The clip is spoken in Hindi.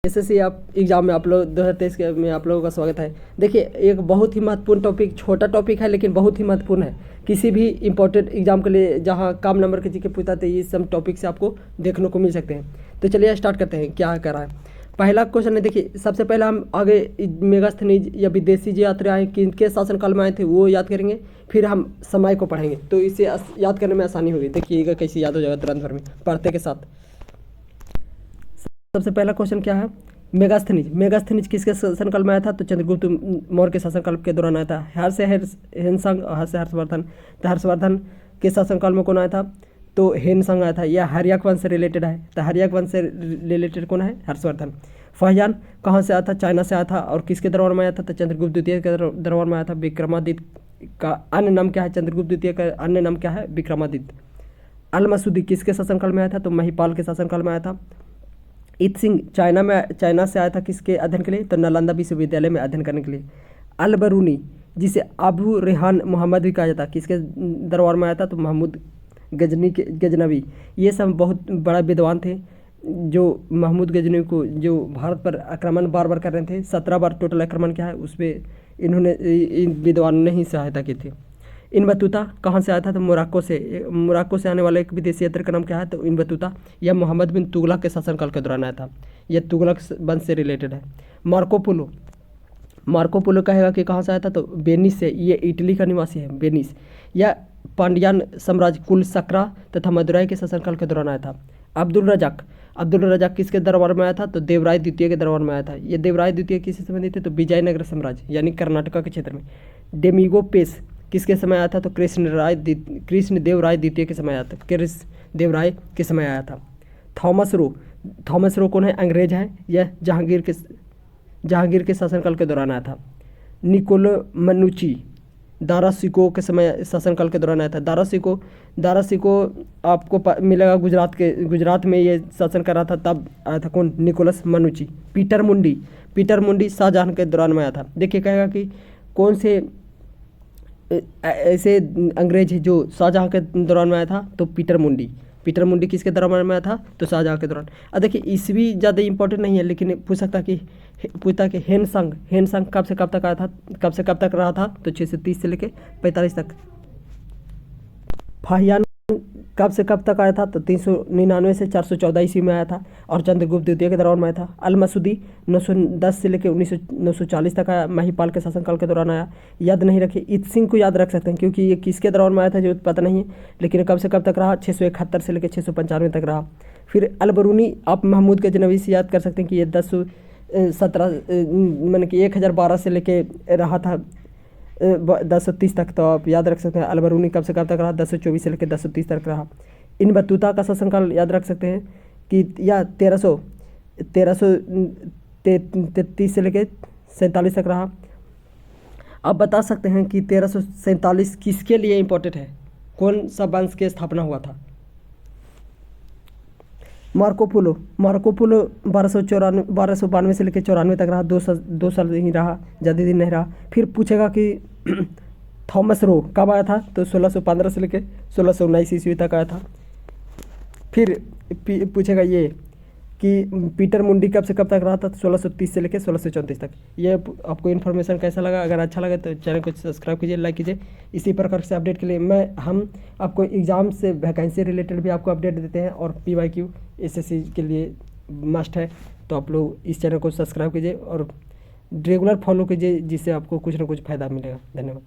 एसएससी आप एग्जाम में आप लोग 2023 के में आप लोगों का स्वागत है। देखिए, एक बहुत ही महत्वपूर्ण टॉपिक, छोटा टॉपिक है लेकिन बहुत ही महत्वपूर्ण है। किसी भी इंपॉर्टेंट एग्जाम के लिए जहां कम नंबर के जीके पूछता है ये सब टॉपिक से आपको देखने को मिल सकते हैं। तो चलिए स्टार्ट करते हैं क्या कर रहा है। पहला क्वेश्चन है, देखिए सबसे पहले हम आगे मेगास्थनीज या विदेशी जो यात्रा किनके शासनकाल में आए थे वो याद करेंगे, फिर हम समय को पढ़ेंगे तो इसे याद करने में आसानी होगी। देखिएगा कैसे याद हो जाएगा तुरंत भर में पढ़ते के साथ। सबसे पहला क्वेश्चन क्या है, मेगास्थनीज। मेगास्थनीज किसके शासनकाल में आया था? तो चंद्रगुप्त मौर्य के शासनकाल के दौरान आया था। हेनसंग हर्षवर्धन, तो हर्षवर्धन के शासनकाल में कौन आया था? तो हेनसंग आया था। यह हर्यक वंश से रिलेटेड है, तो हर्यक वंश से रिलेटेड कौन है? हर्षवर्धन। फाहियान कहाँ से आया था? चाइना से आया था। और किसके दरबार में आया था? तो चंद्रगुप्त द्वितीय के दरबार में आया था। विक्रमादित्य का अन्य नाम क्या है? चंद्रगुप्त द्वितीय का अन्य नाम क्या है? विक्रमादित्य। अल मसूदी किसके शासनकाल में आया था? तो महिपाल के शासनकाल में आया था। इत सिंह चाइना से आया था किसके अध्ययन के लिए? तो नालंदा विश्वविद्यालय में अध्ययन करने के लिए। अल बरूनी जिसे अबू रेहान मोहम्मद भी कहा जाता, किसके दरबार में आया था? तो महमूद गजनवी। ये सब बहुत बड़ा विद्वान थे जो महमूद गजनवी को, जो भारत पर आक्रमण बार बार कर रहे थे, 17 बार टोटल आक्रमण किया है, उसमें इन्होंने इन विद्वानों ने ही सहायता की थी। इन बतूता कहाँ से आया था? तो मोरक्को से आने वाले एक विदेशी यात्री का नाम क्या है? तो इन बतूता। यह मोहम्मद बिन तुगलक के शासनकाल के दौरान आया था। यह तुगलक वंश से रिलेटेड है। मार्को पोलो कहेगा कि कहाँ से आया था? तो वेनिस से। ये इटली का निवासी है, वेनिस। यह पांड्यान साम्राज्य कुल सक्रा तथा मदुराई के शासनकाल के दौरान आया था। अब्दुल रजाक किसके दरबार में आया था? तो देवराय द्वितीय के दरबार में आया था। ये देवराय द्वितीय किससे संबंधित है? तो विजयनगर साम्राज्य यानी कर्नाटका के क्षेत्र में। डेमिगो पेस किसके समय आया था? तो कृष्णदेव राय द्वितीय के समय आया था। कृष्णदेव के समय आया था। थॉमस रो कौन है? अंग्रेज है। यह जहांगीर के शासनकाल के दौरान आया था। निकोलो मनुची दारा सिको के समय शासनकाल के दौरान आया था। दारा सिको आपको मिलेगा गुजरात में ये शासन कर रहा था, तब आया था कौन? निकोलस मनुची। पीटर मुंडी शाहजहां के दौरान में आया था। देखिए कहेगा कि कौन से ऐसे अंग्रेज जो शाहजहां के दौरान में आया था? तो पीटर मुंडी किसके दौरान में आया था? तो शाहजहां के दौरान। अब देखिए ईस्वी ज़्यादा इंपॉर्टेंट नहीं है लेकिन पूछता कि हेनसंग कब से कब तक आया था, कब से कब तक रहा था? तो 630 से लेकर 45 तक। फाहियान कब से कब तक आया था? तो 399 से 414 ईस्वी में आया था और चंद्रगुप्त द्वितीय के दौरान में आया था। अल मसूदी 910 से लेकर 940 तक आया, महिपाल के शासनकाल के दौरान आया। याद नहीं रखिए, इत सिंह को याद रख सकते हैं क्योंकि ये किसके दौरान में आया था जो पता नहीं है, लेकिन कब से कब तक रहा? 671 से लेकर 695 तक रहा। फिर अल बरूनी आप महमूद गजनवी से याद कर सकते हैं कि ये 1012 से लेके रहा था 1030 तक, तो आप याद रख सकते हैं। अल बरूनी कब से कब तक रहा? 1024 से लेकर 1030 तक रहा। इन बतूता का शासनकाल याद रख सकते हैं कि या 1333 से लेकर 47 तक रहा। आप बता सकते हैं कि 1347 किसके लिए इम्पोर्टेंट है? कौन सा वंश की स्थापना हुआ था? मार्को पोलो 1292 से लेकर 94 तक रहा। 2 साल ही रहा, ज़्यादा दिन नहीं रहा। फिर पूछेगा कि थॉमस रो कब आया था? तो 1615 से लेकर 1619 ईस्वी तक आया था। फिर पूछेगा ये कि पीटर मुंडी कब से कब तक रहा था? तो 1630 से लेकर 1634 तक। ये आपको इन्फॉर्मेशन कैसा लगा? अगर अच्छा लगा तो चैनल को सब्सक्राइब कीजिए, लाइक कीजिए। इसी प्रकार से अपडेट के लिए हम आपको एग्ज़ाम से वैकेंसी रिलेटेड भी आपको अपडेट देते हैं और PYQ SSC के लिए मस्ट है। तो आप लोग इस चैनल को सब्सक्राइब कीजिए और रेगुलर फॉलो कीजिए जिससे आपको कुछ ना कुछ फ़ायदा मिलेगा। धन्यवाद।